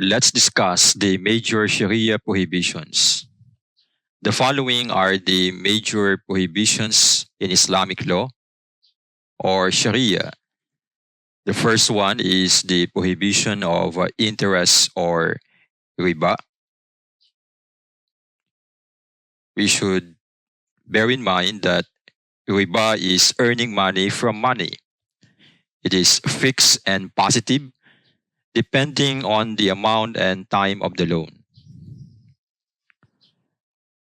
let's discuss the major Sharia prohibitions. The following are the major prohibitions in Islamic law or Sharia. The first one is the prohibition of interest or riba. We should bear in mind that riba is earning money from money. It is fixed and positive depending on the amount and time of the loan.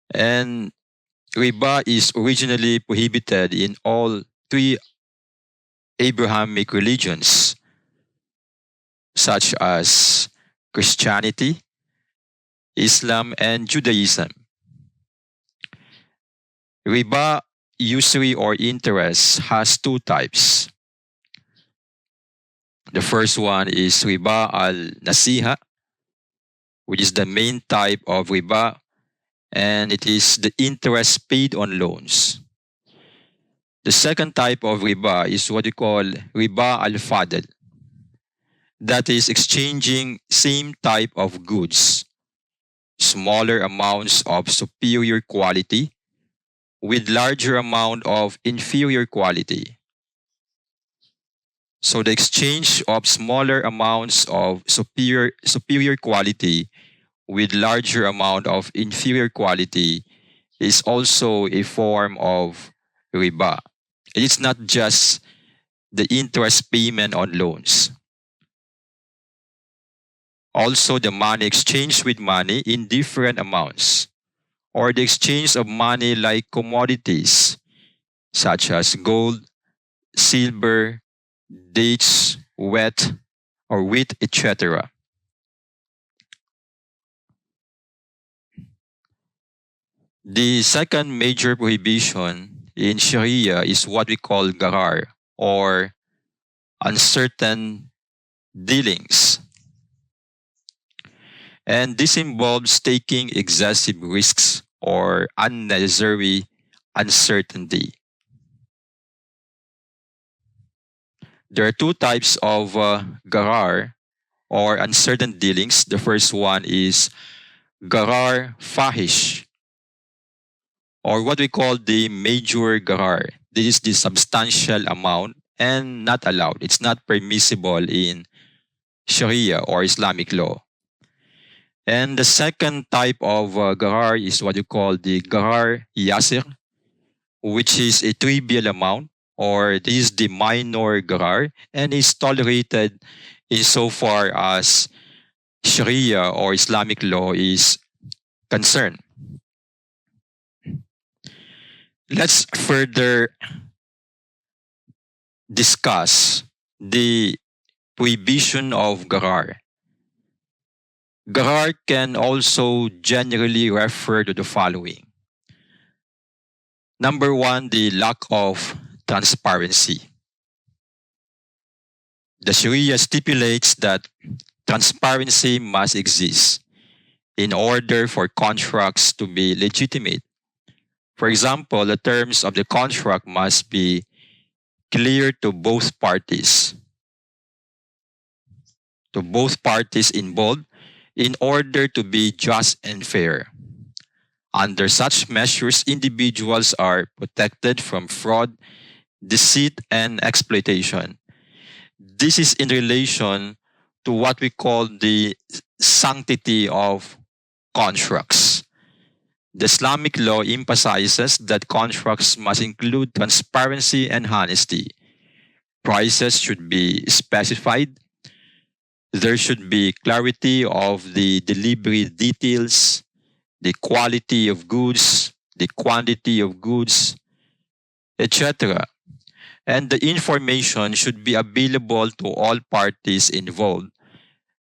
And riba is originally prohibited in all three Abrahamic religions, such as Christianity, Islam, and Judaism. Riba, usury or interest, has two types. The first one is riba al-nasiha, which is the main type of riba, and it is the interest paid on loans. The second type of riba is what we call riba al-fadl. That is exchanging same type of goods, smaller amounts of superior quality with larger amount of inferior quality. So the exchange of smaller amounts of superior quality with larger amount of inferior quality is also a form of riba. It's not just the interest payment on loans. Also, the money exchanged with money in different amounts, or the exchange of money like commodities such as gold, silver, dates, wheat, etc. The second major prohibition in Sharia is what we call gharar, or uncertain dealings. And this involves taking excessive risks or unnecessary uncertainty. There are two types of gharar or uncertain dealings. The first one is gharar fahish, or what we call the major gharar. This is the substantial amount and not allowed. It's not permissible in Sharia or Islamic law. And the second type of gharar is what you call the gharar yasir, which is a trivial amount, or this is the minor gharar, and is tolerated insofar as Sharia or Islamic law is concerned. Let's further discuss the prohibition of gharar. Gharar can also generally refer to the following. Number one, the lack of transparency. The Sharia stipulates that transparency must exist in order for contracts to be legitimate. For example, the terms of the contract must be clear to both parties involved in order to be just and fair. Under such measures, individuals are protected from fraud, deceit, and exploitation. This is in relation to what we call the sanctity of contracts. The Islamic law emphasizes that contracts must include transparency and honesty. Prices should be specified. There should be clarity of the delivery details, the quality of goods, the quantity of goods, etc. And the information should be available to all parties involved.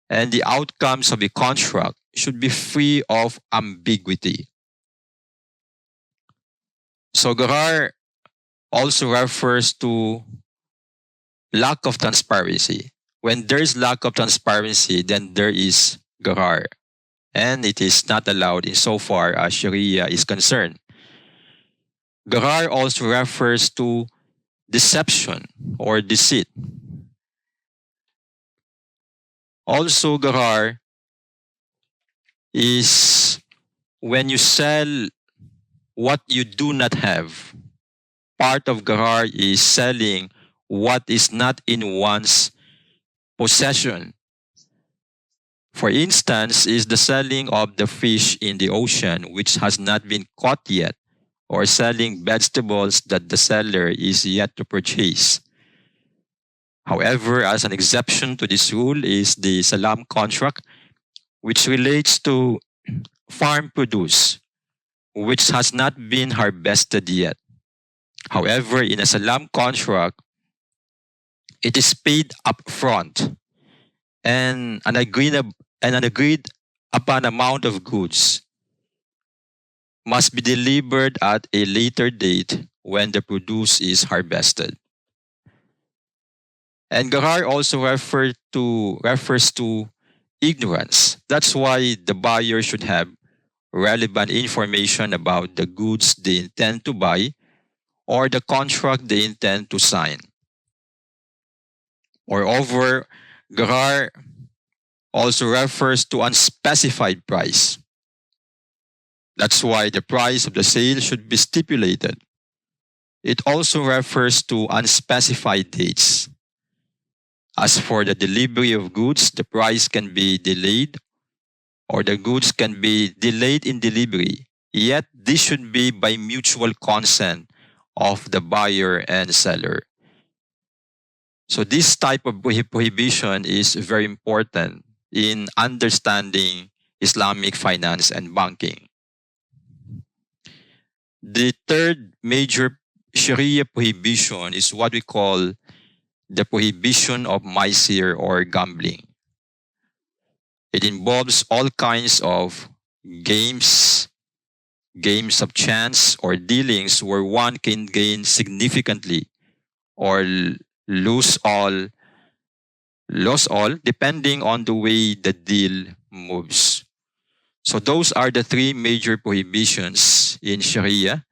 And the outcomes of the contract should be free of ambiguity. So gharar also refers to lack of transparency. When there is lack of transparency, then there is gharar. And it is not allowed insofar as Sharia is concerned. Gharar also refers to deception or deceit. Also, gharar is when you sell what you do not have. Part of garar is selling what is not in one's possession. For instance, is the selling of the fish in the ocean which has not been caught yet, or selling vegetables that the seller is yet to purchase. However, as an exception to this rule is the salam contract, which relates to farm produce, which has not been harvested yet. However, in a salam contract, it is paid upfront and an agreed upon amount of goods must be delivered at a later date when the produce is harvested. And garar also refers to ignorance. That's why the buyer should have relevant information about the goods they intend to buy or the contract they intend to sign. Moreover, garar also refers to unspecified price. That's why the price of the sale should be stipulated. It also refers to unspecified dates. As for the delivery of goods, the price can be delayed or the goods can be delayed in delivery. Yet, this should be by mutual consent of the buyer and seller. So this type of prohibition is very important in understanding Islamic finance and banking. The third major Sharia prohibition is what we call the prohibition of maisir or gambling. It involves all kinds of games, games of chance, or dealings where one can gain significantly or lose all, depending on the way the deal moves. So those are the three major prohibitions in Sharia: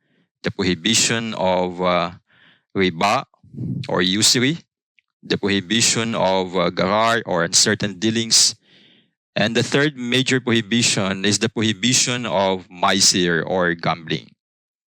the prohibition of riba or usury, the prohibition of garar or uncertain dealings, and the third major prohibition is the prohibition of maisir or gambling.